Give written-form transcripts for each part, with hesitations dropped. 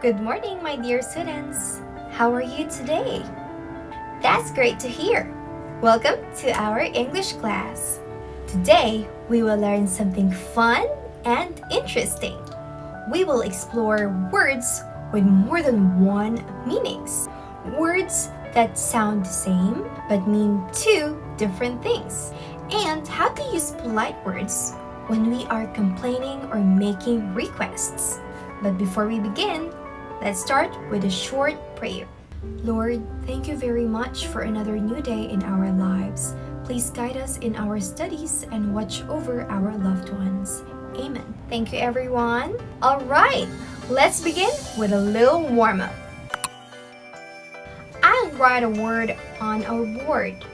Good morning, my dear students. How are you today? That's great to hear. Welcome to our English class. Today, we will learn something fun and interesting. We will explore words with more than one meanings. Words that sound the same but mean two different things. And how to use polite words when we are complaining or making requests. But before we begin, let's start with a short prayer. Lord, thank you very much for another new day in our lives. Please guide us in our studies and watch over our loved ones. Amen. Thank you, everyone. All right, let's begin with a little warm-up. I'll write a word on our board.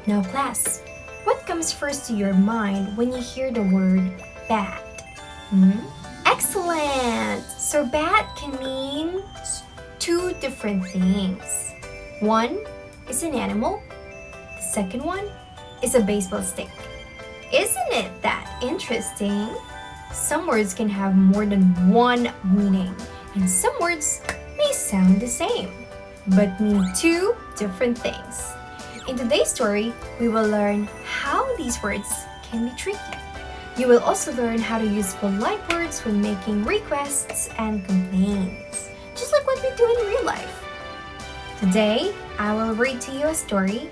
Now, class, what comes first to your mind when you hear the word bat? Excellent! So bat can mean two different things. One is an animal. The second one is a baseball stick. Isn't it that interesting? Some words can have more than one meaning, and some words may sound the same, but mean two different things. In today's story, we will learn how these words can be tricky. You will also learn how to use polite words when making requests and complaints, just like what we do in real life. Today, I will read to you a story.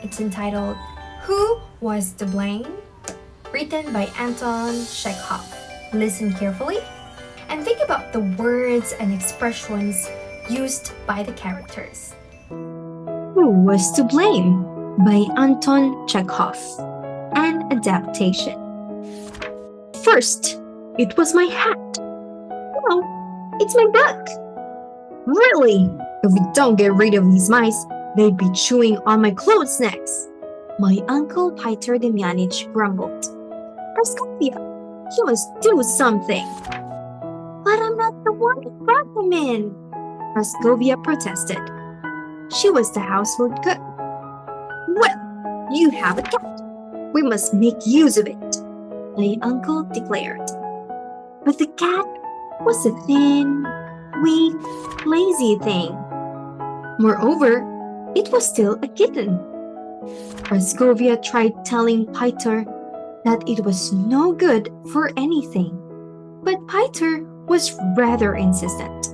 It's entitled, Who Was to Blame? Written by Anton Chekhov. Listen carefully and think about the words and expressions used by the characters. Who Was to Blame? By Anton Chekhov. An adaptation. First, it was my hat. No, it's my book. Really? If we don't get rid of these mice, they'd be chewing on my clothes next. My uncle Peter Demyanich grumbled. Praskovia, you must do something. But I'm not the one who brought them in, Praskovia protested. She was the household cook. Well, you have a cat. We must make use of it, my uncle declared. But the cat was a thin, weak, lazy thing. Moreover, it was still a kitten. Praskovia tried telling Peter that it was no good for anything, but Peter was rather insistent.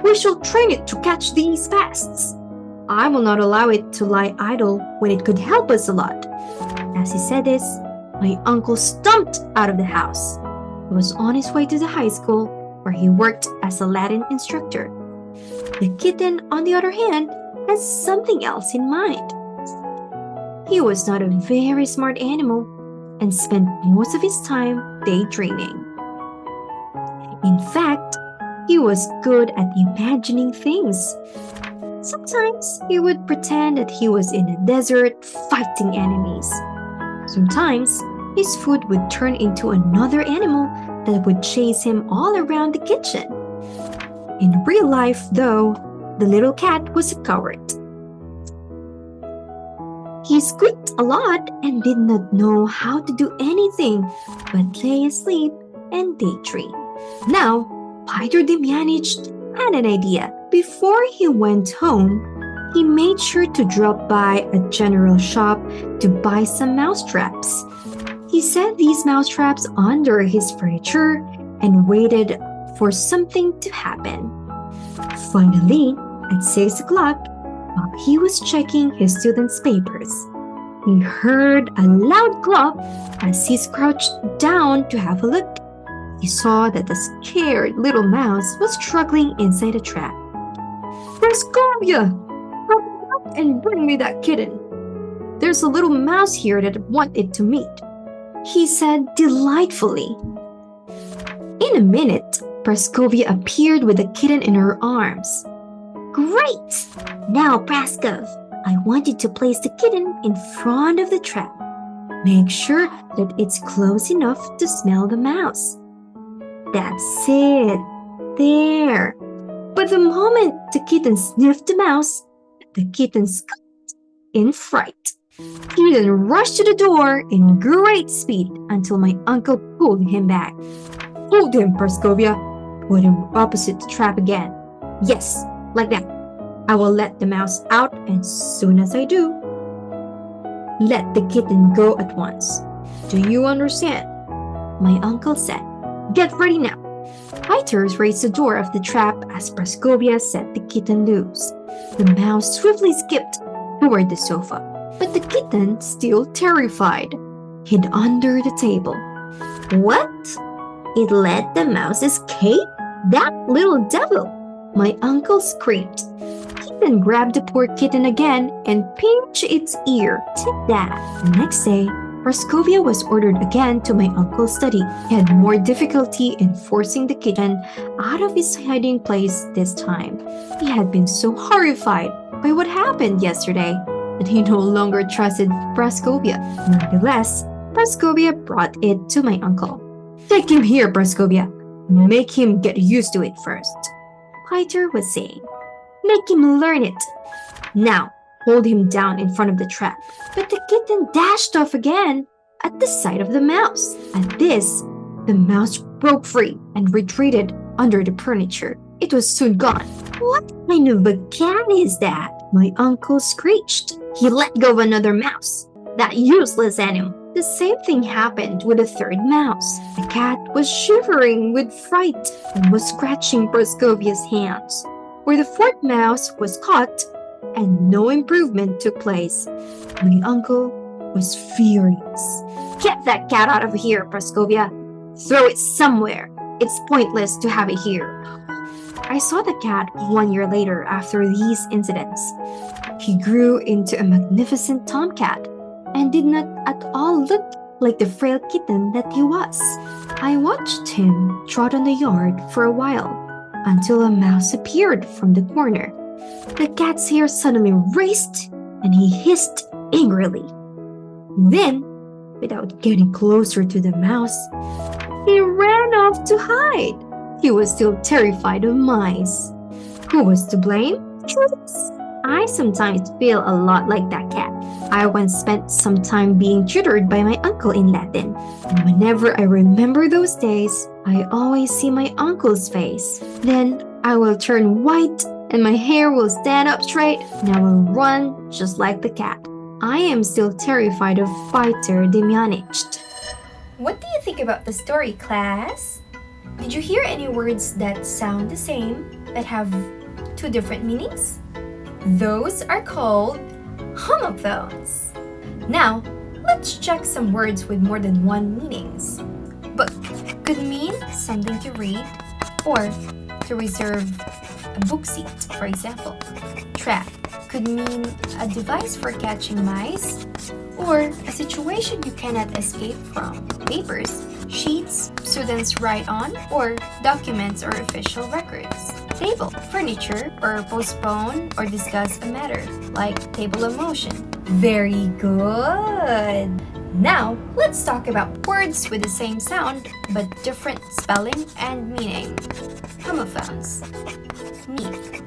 We shall train it to catch these pests. I will not allow it to lie idle when it could help us a lot. As he said this, my uncle stumped out of the house. He was on his way to the high school where he worked as a Latin instructor. The kitten, on the other hand, has something else in mind. He was not a very smart animal and spent most of his time daydreaming. In fact, he was good at imagining things. Sometimes he would pretend that he was in a desert fighting enemies. Sometimes his food would turn into another animal that would chase him all around the kitchen. In real life, though, the little cat was a coward. He squeaked a lot and did not know how to do anything but lay asleep and daydream. Now, Peter Demyanich had an idea. Before he went home, he made sure to drop by a general shop to buy some mousetraps. He set these mousetraps under his furniture and waited for something to happen. Finally, at 6 o'clock, while he was checking his students' papers, he heard a loud clop. As he crouched down to have a look, he saw that the scared little mouse was struggling inside a trap. Praskovia, hurry up and bring me that kitten. There's a little mouse here that I want it to meet, he said delightfully. In a minute, Praskovia appeared with the kitten in her arms. Great! Now, Praskov, I want you to place the kitten in front of the trap. Make sure that it's close enough to smell the mouse. That's it. There. But the moment the kitten sniffed the mouse, the kitten squeaked in fright. He then rushed to the door in great speed until my uncle pulled him back. Hold him, Praskovia. put him opposite the trap again. Yes, like that. I will let the mouse out, and soon as I do, let the kitten go at once. Do you understand? My uncle said. Get ready now. Peter raised the door of the trap as Praskovia set the kitten loose. The mouse swiftly skipped toward the sofa, but the kitten, still terrified, hid under the table. What? It let the mouse escape? That little devil! My uncle screamed. He then grabbed the poor kitten again and pinched its ear. Take that. The next day, Praskovia was ordered again to my uncle's study. He had more difficulty in forcing the kitten out of his hiding place this time. He had been so horrified by what happened yesterday that he no longer trusted Praskovia. Nevertheless, Praskovia brought it to my uncle. Take him here, Praskovia. Make him get used to it first. Peter was saying. Make him learn it. Now, hold him down in front of the trap. But the kitten dashed off again at the sight of the mouse. At this, the mouse broke free and retreated under the furniture. It was soon gone. What kind of a cat is that? My uncle screeched. He let go of another mouse. That useless animal. The same thing happened with a third mouse. The cat was shivering with fright and was scratching Praskovia's hands. Where the fourth mouse was caught, and no improvement took place. My uncle was furious. Get that cat out of here, Praskovia. Throw it somewhere. It's pointless to have it here. I saw the cat 1 year later after these incidents. He grew into a magnificent tomcat and did not at all look like the frail kitten that he was. I watched him trot on the yard for a while until a mouse appeared from the corner. The cat's hair suddenly raised and he hissed angrily. Then, without getting closer to the mouse, he ran off to hide. He was still terrified of mice. Who was to blame? I sometimes feel a lot like that cat. I once spent some time being tutored by my uncle in Latin. And whenever I remember those days, I always see my uncle's face. Then I will turn white and my hair will stand up straight and I will run just like the cat. I am still terrified of Peter Demjanich. What do you think about the story, class? Did you hear any words that sound the same but have two different meanings? Those are called homophones. Now, let's check some words with more than one meanings. Book could mean something to read or to reserve a book seat, for example. Trap could mean a device for catching mice or a situation you cannot escape from. Papers, sheets students write on, or documents or official records. Table, furniture, or postpone or discuss a matter, like table of motion. Very good! Now, let's talk about words with the same sound but different spelling and meaning. Homophones. Meat.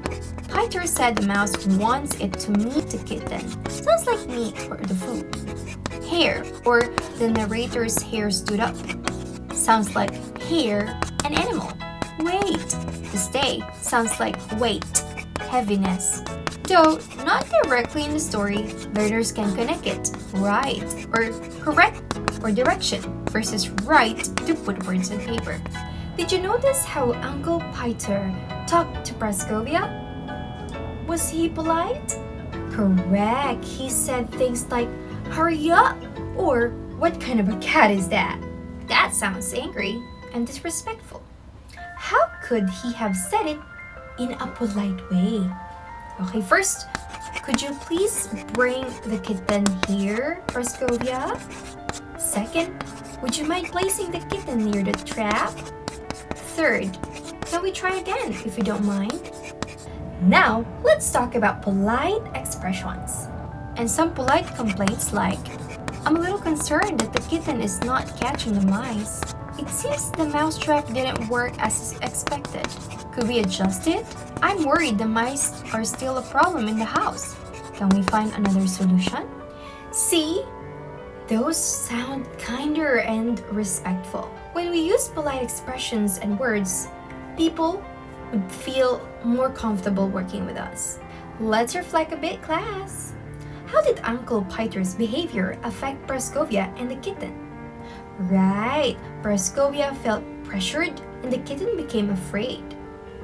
Peter said the mouse wants it to meet the kitten. Sounds like meat for the food. Hair, or the narrator's hair stood up. Sounds like hair, an animal. Weight. To stay sounds like weight, heaviness. Though not directly in the story, learners can connect it. Right, or correct, or direction versus right to put words on paper. Did you notice how Uncle Peter talked to Praskovia? Was he polite? Correct. He said things like, hurry up, or what kind of a cat is that? That sounds angry and disrespectful. How could he have said it in a polite way? Okay, first, could you please bring the kitten here, Praskovia? Second, would you mind placing the kitten near the trap? Third, can we try again if you don't mind? Now, let's talk about polite expressions. And some polite complaints like, I'm a little concerned that the kitten is not catching the mice. It seems the mousetrap didn't work as expected. Could we adjust it? I'm worried the mice are still a problem in the house. Can we find another solution? See? Those sound kinder and respectful. When we use polite expressions and words, people would feel more comfortable working with us. Let's reflect a bit, class. How did Uncle Peter's behavior affect Praskovia and the kitten? Right, Praskovia felt pressured and the kitten became afraid.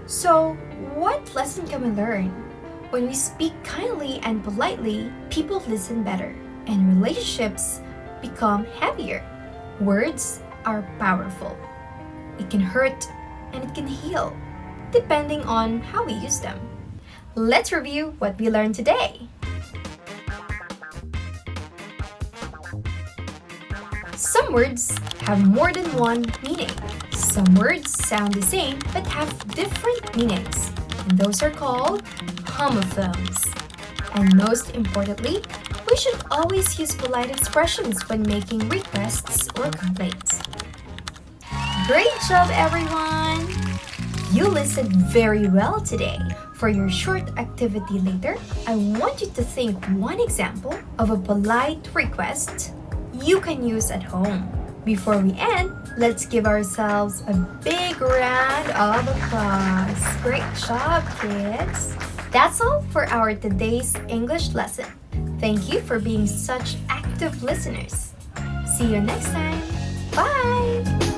So, what lesson can we learn? When we speak kindly and politely, people listen better and relationships become happier. Words are powerful. It can hurt and it can heal, depending on how we use them. Let's review what we learned today. Some words have more than one meaning. Some words sound the same but have different meanings, and those are called homophones. And most importantly, we should always use polite expressions when making requests or complaints. Great job, everyone! You listened very well today. For your short activity later, I want you to think one example of a polite request you can use at home. Before we end, let's give ourselves a big round of applause. Great job, kids! That's all for our today's English lesson. Thank you for being such active listeners. See you next time. Bye!